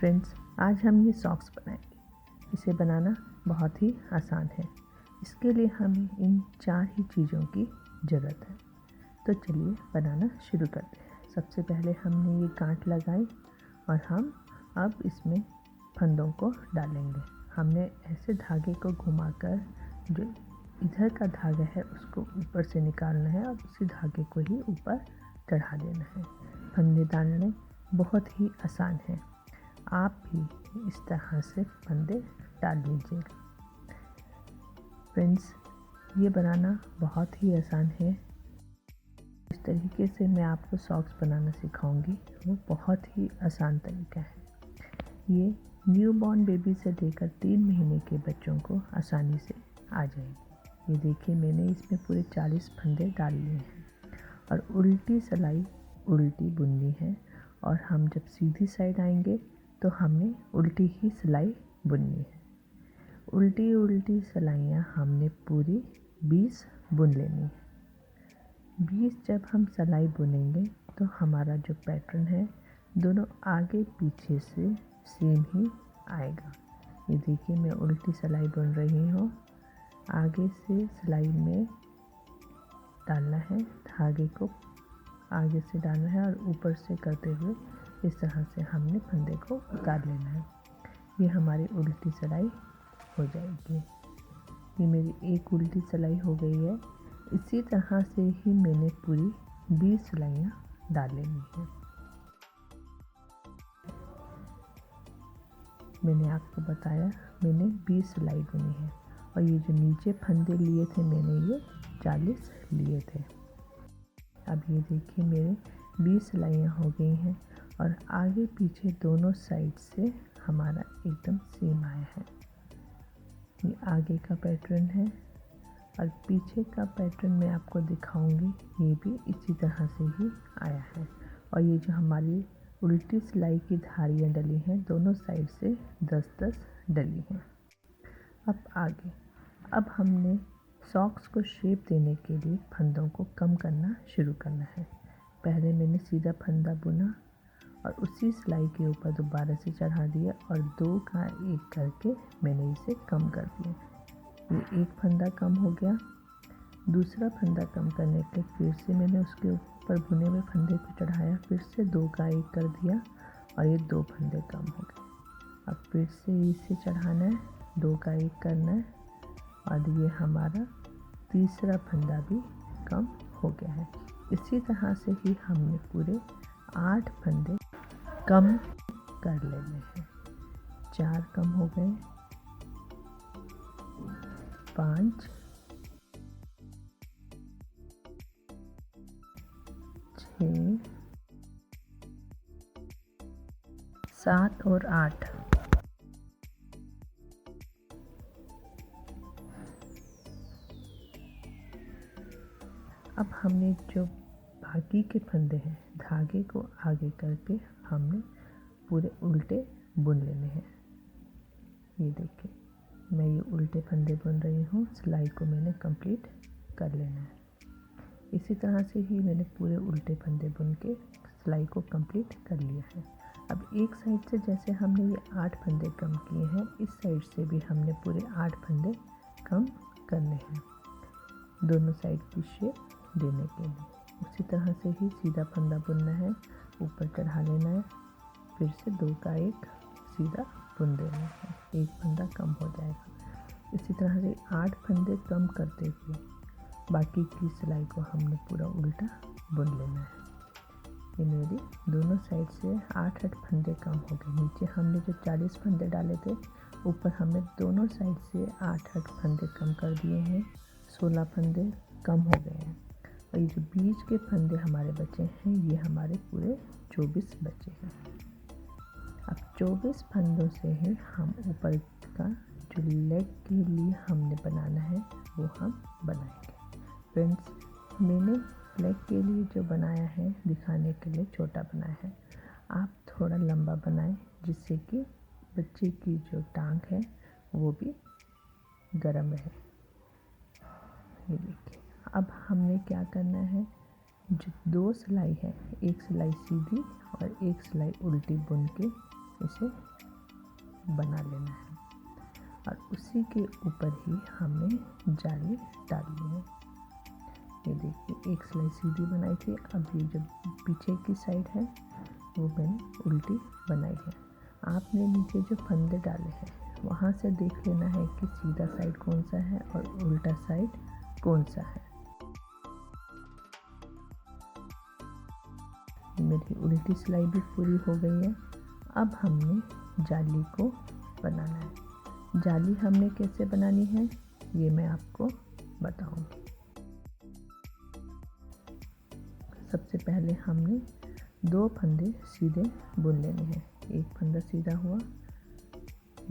Friends, आज हम ये सॉक्स बनाएंगे। इसे बनाना बहुत ही आसान है। इसके लिए हमें इन 4 ही चीज़ों की ज़रूरत है। तो चलिए बनाना शुरू करते हैं। सबसे पहले हमने ये गांठ लगाई और हम अब इसमें फंदों को डालेंगे। हमने ऐसे धागे को घुमाकर जो इधर का धागा है उसको ऊपर से निकालना है और उसी धागे को ही ऊपर चढ़ा देना है। फंदे डालने बहुत ही आसान है। आप भी इस तरह से फंदे डाल लीजिएगा। फ्रेंड्स, ये बनाना बहुत ही आसान है। इस तरीके से मैं आपको सॉक्स बनाना सिखाऊंगी, वो बहुत ही आसान तरीका है। ये न्यूबॉर्न बेबी से लेकर 3 महीने के बच्चों को आसानी से आ जाएगी। ये देखिए, मैंने इसमें पूरे 40 फंदे डाल लिए हैं और उल्टी सिलाई उल्टी बुननी है। और हम जब सीधी साइड आएंगे तो हमने उल्टी ही सिलाई बुननी है। उल्टी उल्टी सिलाइयाँ हमने पूरी 20 बुन लेनी है। 20 जब हम सिलाई बुनेंगे तो हमारा जो पैटर्न है दोनों आगे पीछे से सेम ही आएगा। ये देखिए, मैं उल्टी सिलाई बुन रही हूँ। आगे से सिलाई में डालना है, धागे को आगे से डालना है और ऊपर से करते हुए इस तरह से हमने फंदे को उतार लेना है। ये हमारी उल्टी सिलाई हो जाएगी। ये मेरी एक उल्टी सिलाई हो गई है। इसी तरह से ही मैंने पूरी 20 सिलाइयाँ डाल लेनी है। मैंने आपको बताया मैंने 20 सिलाई बुनी है और ये जो नीचे फंदे लिए थे मैंने ये 40 लिए थे। अब ये देखिए, मेरे 20 सिलाइयाँ हो गई हैं और आगे पीछे दोनों साइड से हमारा एकदम सेम आया है। ये आगे का पैटर्न है और पीछे का पैटर्न मैं आपको दिखाऊंगी। ये भी इसी तरह से ही आया है। और ये जो हमारी उल्टी सिलाई की धारियाँ डली हैं दोनों साइड से 10-10 डली हैं। अब हमने सॉक्स को शेप देने के लिए फंदों को कम करना शुरू करना है। पहले मैंने सीधा फंदा बुना और उसी सिलाई के ऊपर दोबारा से चढ़ा दिया और 2 का 1 करके मैंने इसे कम कर दिया। ये एक फंदा कम हो गया। दूसरा फंदा कम करने के लिए फिर से मैंने उसके ऊपर बुने हुए फंदे को चढ़ाया, फिर से 2 का 1 कर दिया और ये 2 फंदे कम हो गए। अब फिर से इसे चढ़ाना है, 2 का 1 करना है और ये हमारा तीसरा फंदा भी कम हो गया है। इसी तरह से ही हमने पूरे 8 फंदे कम कर लेने हैं। 4 कम हो गए, 5, 6, 7 और 8। अब हमने जो बाकी के फंदे हैं धागे को आगे करके हमने पूरे उल्टे बुन लेने हैं। ये देखिए, मैं ये उल्टे फंदे बुन रही हूँ। सिलाई को मैंने कंप्लीट कर लेना है। इसी तरह से ही मैंने पूरे उल्टे फंदे बुन के सिलाई को कंप्लीट कर लिया है। अब एक साइड से जैसे हमने ये 8 फंदे कम किए हैं, इस साइड से भी हमने पूरे 8 फंदे कम करने हैं दोनों साइड की शेप देने के लिए। उसी तरह से ही सीधा फंदा बुनना है, ऊपर चढ़ा लेना है, फिर से 2 का 1 सीधा बुन देना है, 1 फंदा कम हो जाएगा। इसी तरह से 8 फंदे कम करते हुए बाकी की सिलाई को हमने पूरा उल्टा बुन लेना है। ये मेरी दोनों साइड से 8-8 फंदे कम हो गए। नीचे हमने जो 40 फंदे डाले थे, ऊपर हमने दोनों साइड से 8-8 फंदे कम कर दिए हैं। 16 फंदे कम हो गए हैं और ये जो बीच के फंदे हमारे बचे हैं ये हमारे पूरे 24 बचे हैं। अब 24 फंदों से ही हम ऊपर का जो लेग के लिए हमने बनाना है वो हम बनाएंगे। फ्रेंड्स, मैंने लेग के लिए जो बनाया है दिखाने के लिए छोटा बनाया है। आप थोड़ा लंबा बनाएं जिससे कि बच्चे की जो टांग है वो भी गर्म रहे। ये देखिए, अब हमने क्या करना है, जो 2 सिलाई है, एक सिलाई सीधी और एक सिलाई उल्टी बुन के इसे बना लेना है और उसी के ऊपर ही हमें जाली डालनी है। ये देखिए एक सिलाई सीधी बनाई थी, अब ये जो पीछे की साइड है वो मैंने उल्टी बनाई है। आपने नीचे जो फंदे डाले हैं वहाँ से देख लेना है कि सीधा साइड कौन सा है और उल्टा साइड कौन सा है। मेरी उल्टी सिलाई भी पूरी हो गई है। अब हमने जाली को बनाना है। जाली हमने कैसे बनानी है ये मैं आपको बताऊंगी। सबसे पहले हमने 2 फंदे सीधे बुन लेने हैं। एक फंदा सीधा हुआ,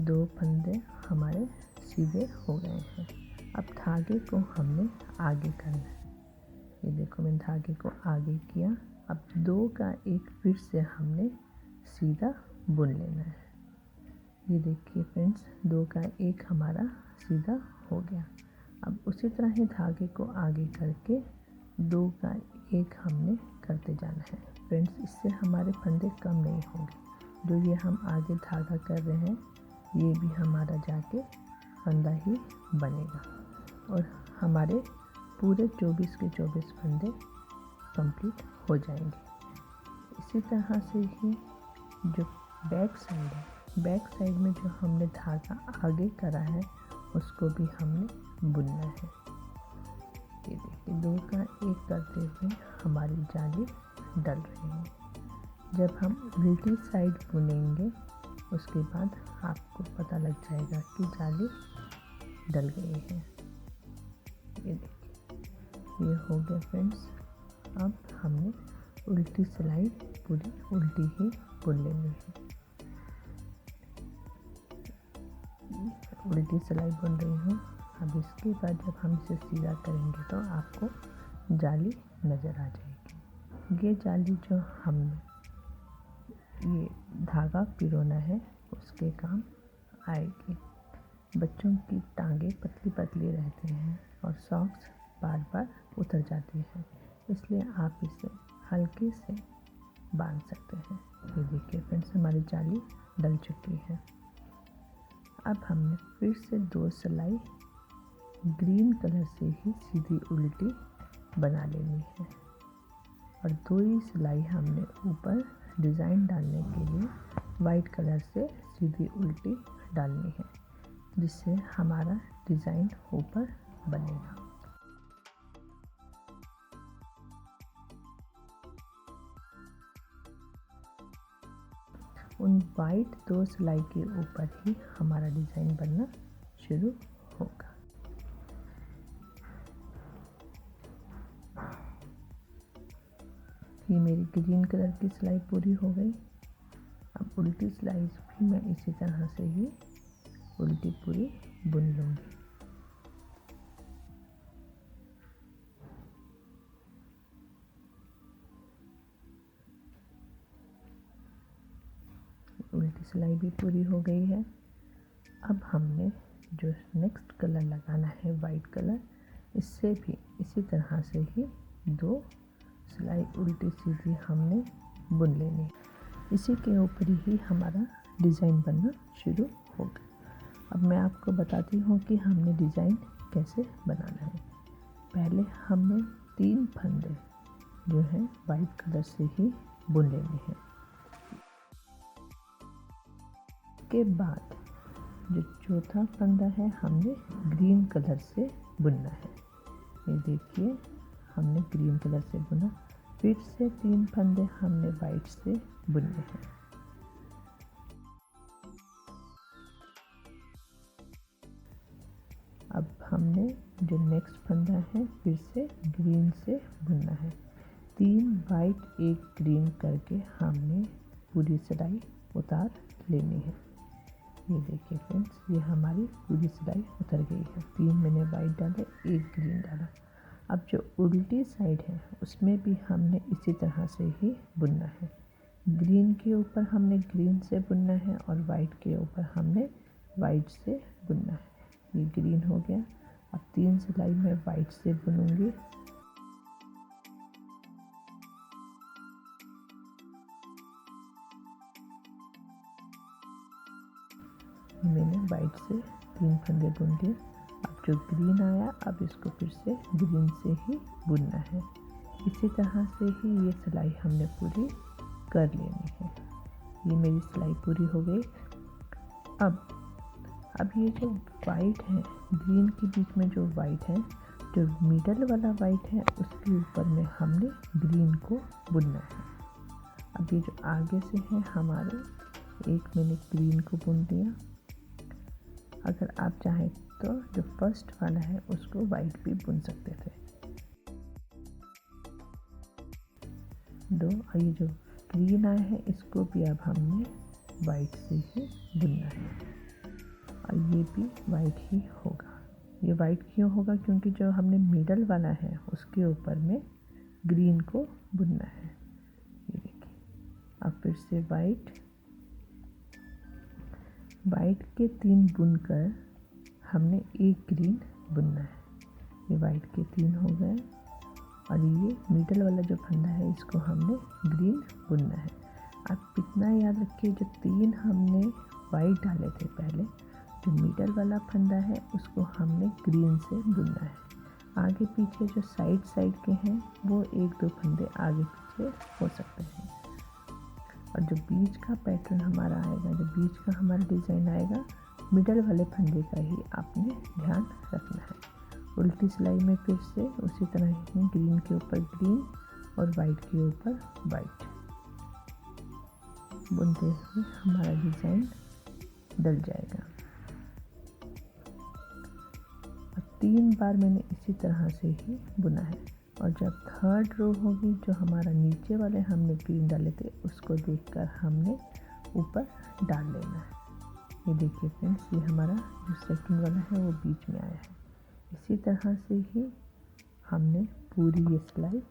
2 फंदे हमारे सीधे हो गए हैं। अब धागे को हमने आगे करना है। ये देखो मैंने धागे को आगे किया। अब 2 का एक फिर से हमने सीधा बुन लेना है। ये देखिए फ्रेंड्स 2 का एक हमारा सीधा हो गया। अब उसी तरह ही धागे को आगे करके 2 का एक हमने करते जाना है। फ्रेंड्स इससे हमारे फंदे कम नहीं होंगे। जो ये हम आगे धागा कर रहे हैं ये भी हमारा जाके फंदा ही बनेगा और हमारे पूरे 24 के 24 फंदे कंप्लीट हो जाएंगे। इसी तरह से ही जो बैक साइड है, बैक साइड में जो हमने धागा आगे करा है उसको भी हमने बुनना है। ये देखिए 2 का एक करते हुए हमारी जाली डल रही है। जब हम उल्टी साइड बुनेंगे उसके बाद आपको पता लग जाएगा कि जाली डल गई है। ये देखिए ये हो गया फ्रेंड्स। अब हमने उल्टी सिलाई पूरी उल्टी ही बुन लेनी है। उल्टी सिलाई बुन रही हूँ। अब इसके बाद जब हम इसे सीधा करेंगे तो आपको जाली नज़र आ जाएगी। ये जाली जो हमने ये धागा पिरोना है उसके काम आएगी। बच्चों की टांगे पतली पतली रहती हैं और सॉक्स बार बार उतर जाती हैं, इसलिए आप इसे हल्के से बांध सकते हैं। ये देखिए फ्रेंड्स हमारी जाली डल चुकी है। अब हमने फिर से 2 सिलाई ग्रीन कलर से ही सीधी उल्टी बना लेनी है और 2 ही सिलाई हमने ऊपर डिज़ाइन डालने के लिए वाइट कलर से सीधी उल्टी डालनी है, जिससे हमारा डिज़ाइन ऊपर बनेगा। उन वाइट 2 सिलाई के ऊपर ही हमारा डिज़ाइन बनना शुरू होगा। ये मेरी ग्रीन कलर की सिलाई पूरी हो गई। अब उल्टी सिलाई भी मैं इसी तरह से ही उल्टी पूरी बुन लूँगी। उल्टी सिलाई भी पूरी हो गई है। अब हमने जो नेक्स्ट कलर लगाना है वाइट कलर, इससे भी इसी तरह से ही 2 सिलाई उल्टी सीधी हमने बुन लेनी। इसी के ऊपर ही हमारा डिज़ाइन बनना शुरू होगा। अब मैं आपको बताती हूँ कि हमने डिज़ाइन कैसे बनाना है। पहले हमने 3 फंदे जो हैं वाइट कलर से ही बुन लेने हैं। के बाद जो चौथा फंदा है हमने ग्रीन कलर से बुनना है। ये देखिए हमने ग्रीन कलर से बुना। फिर से 3 फंदे हमने वाइट से बुनने हैं। अब हमने जो नेक्स्ट फंदा है फिर से ग्रीन से बुनना है। 3 वाइट 1 ग्रीन करके हमने पूरी सिलाई उतार लेनी है। ये देखिए फ्रेंड्स ये हमारी पूरी सिलाई उतर गई है। 3 मैंने वाइट डाले, 1 ग्रीन डाला। अब जो उल्टी साइड है उसमें भी हमने इसी तरह से ही बुनना है। ग्रीन के ऊपर हमने ग्रीन से बुनना है और वाइट के ऊपर हमने वाइट से बुनना है। ये ग्रीन हो गया। अब 3 सिलाई मैं वाइट से बुनूंगी। मैंने वाइट से 3 फंदे बुन लिए। अब जो ग्रीन आया, अब इसको फिर से ग्रीन से ही बुनना है। इसी तरह से ही ये सिलाई हमने पूरी कर लेनी है। ये मेरी सिलाई पूरी हो गई। अब ये जो वाइट है, ग्रीन के बीच में जो वाइट है, जो मिडल वाला वाइट है, उसके ऊपर में हमने ग्रीन को बुनना है। अब ये जो आगे से है हमारे, एक मैंने ग्रीन को बुन दिया। अगर आप चाहें तो जो फर्स्ट वाला है उसको वाइट भी बुन सकते थे। और ये जो ग्रीन आया है इसको भी अब हमने वाइट से ही बुनना है, और ये भी वाइट ही होगा। ये वाइट क्यों होगा? क्योंकि जो हमने मिडल वाला है उसके ऊपर में ग्रीन को बुनना है। ये देखिए, अब फिर से वाइट के 3 बुनकर हमने एक ग्रीन बुनना है। ये वाइट के 3 हो गए, और ये मिडल वाला जो फंदा है इसको हमने ग्रीन बुनना है। आप इतना याद रखिए, जो 3 हमने वाइट डाले थे पहले, जो मिडल वाला फंदा है उसको हमने ग्रीन से बुनना है। आगे पीछे जो साइड के हैं वो 1-2 फंदे आगे पीछे हो सकते हैं। और जो बीच का पैटर्न हमारा आएगा, जो बीच का हमारा डिज़ाइन आएगा, मिडल वाले फंदे का ही आपने ध्यान रखना है। उल्टी सिलाई में फिर से उसी तरह ही ग्रीन के ऊपर ग्रीन और वाइट के ऊपर वाइट बुनते हुए हमारा डिज़ाइन डल जाएगा। 3 बार मैंने इसी तरह से ही बुना है। और जब 3rd रो होगी, जो हमारा नीचे वाले हमने ग्रीन डाले थे उसको देखकर हमने ऊपर डाल लेना है। ये देखिए फ्रेंड्स, ये हमारा जो 2nd वाला है वो बीच में आया है। इसी तरह से ही हमने पूरी ये सिलाई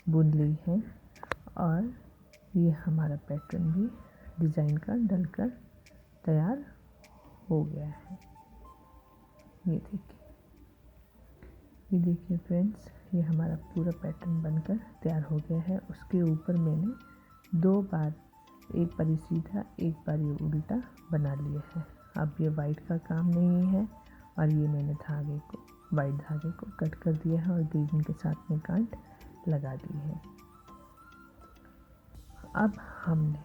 बुन ली है, और ये हमारा पैटर्न भी डिज़ाइन का डलकर तैयार हो गया है। ये देखिए फ्रेंड्स, ये हमारा पूरा पैटर्न बनकर तैयार हो गया है। उसके ऊपर मैंने 2 बार, एक बार ये सीधा, एक बार ये उल्टा बना लिया है। अब ये वाइट का काम नहीं है, और ये मैंने वाइट धागे को कट कर दिया है और ग्रीन के साथ में गांठ लगा दी है। अब हमने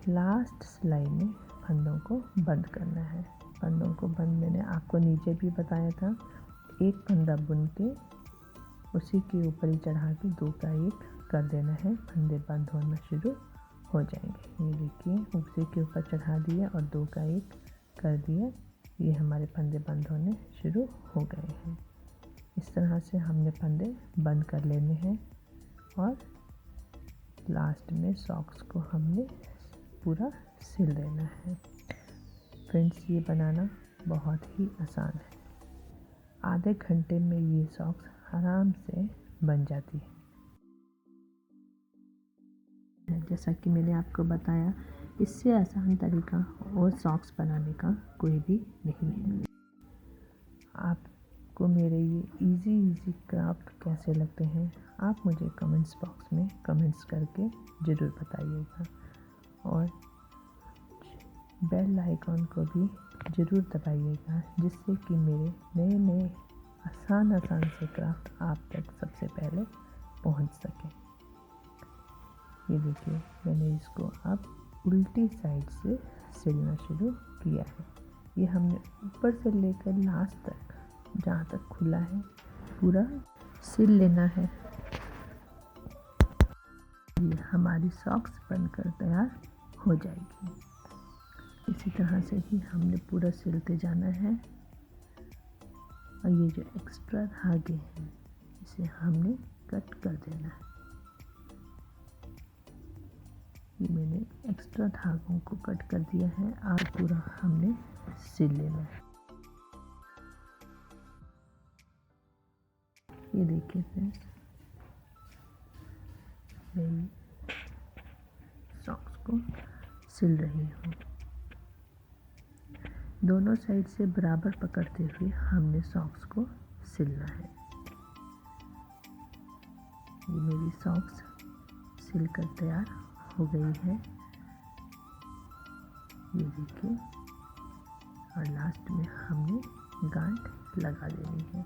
लास्ट सिलाई में फंदों को बंद करना है। फंदों को बंद मैंने आपको नीचे भी बताया था। एक फंदा बुन के उसी के ऊपर ही चढ़ा के 2 का 1 कर देना है, फंदे बंद होना शुरू हो जाएंगे। ये देखिए, उसी के ऊपर चढ़ा दिया और 2 का 1 कर दिया, ये हमारे फंदे बंद होने शुरू हो गए हैं। इस तरह से हमने फंदे बंद कर लेने हैं, और लास्ट में सॉक्स को हमने पूरा सिल देना है। फ्रेंड्स, ये बनाना बहुत ही आसान है। आधे घंटे में ये सॉक्स आराम से बन जाती है। जैसा कि मैंने आपको बताया, इससे आसान तरीका और सॉक्स बनाने का कोई भी नहीं है। आपको मेरे ये इजी क्राफ्ट कैसे लगते हैं, आप मुझे कमेंट्स बॉक्स में कमेंट्स करके ज़रूर बताइएगा, और बेल आइकॉन को भी ज़रूर दबाइएगा, जिससे कि मेरे नए आसान से क्राफ्ट आप तक सबसे पहले पहुंच सके। ये देखिए, मैंने इसको अब उल्टी साइड से सिलना शुरू किया है। ये हमने ऊपर से लेकर लास्ट तक, जहाँ तक खुला है, पूरा सिल लेना है। ये हमारी सॉक्स बनकर तैयार हो जाएगी। इसी तरह से ही हमने पूरा सिलते जाना है, और ये जो एक्स्ट्रा धागे हैं इसे हमने कट कर देना है। ये मैंने एक्स्ट्रा धागों को कट कर दिया है, और पूरा हमने सिल लेना है। ये देखिए फ्रेंड्स, मैं सॉक्स को सिल रही हूँ। दोनों साइड से बराबर पकड़ते हुए हमने सॉक्स को सिलना है। ये मेरी सॉक्स सिलकर तैयार हो गई है। ये देखिए, और लास्ट में हमने गांठ लगा देनी है।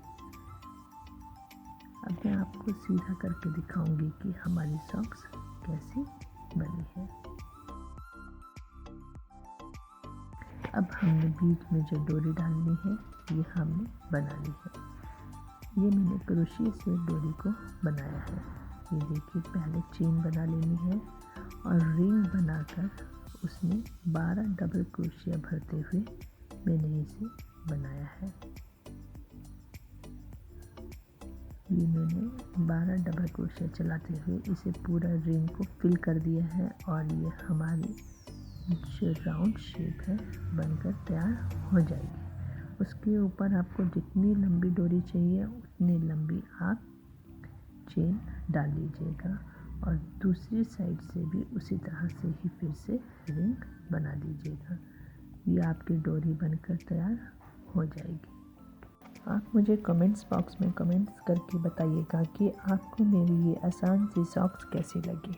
अब मैं आपको सीधा करके दिखाऊंगी कि हमारी सॉक्स कैसी बनी है। अब हमने बीच में जो डोरी डालनी है ये हमने बना ली है। ये मैंने क्रोशिया से डोरी को बनाया है। ये देखिए, पहले चेन बना लेनी है और रिंग बनाकर उसमें 12 डबल क्रोशिया भरते हुए मैंने इसे बनाया है। ये मैंने 12 डबल क्रोशिया चलाते हुए इसे पूरा रिंग को फिल कर दिया है और ये हमारी जो राउंड शेप है बनकर तैयार हो जाएगी। उसके ऊपर आपको जितनी लंबी डोरी चाहिए उतनी लंबी आप चेन डाल लीजिएगा और दूसरी साइड से भी उसी तरह से ही फिर से रिंग बना दीजिएगा। ये आपकी डोरी बनकर तैयार हो जाएगी। आप मुझे कमेंट्स बॉक्स में कमेंट्स करके बताइएगा कि आपको मेरी ये आसान सी सॉक्स कैसी लगी।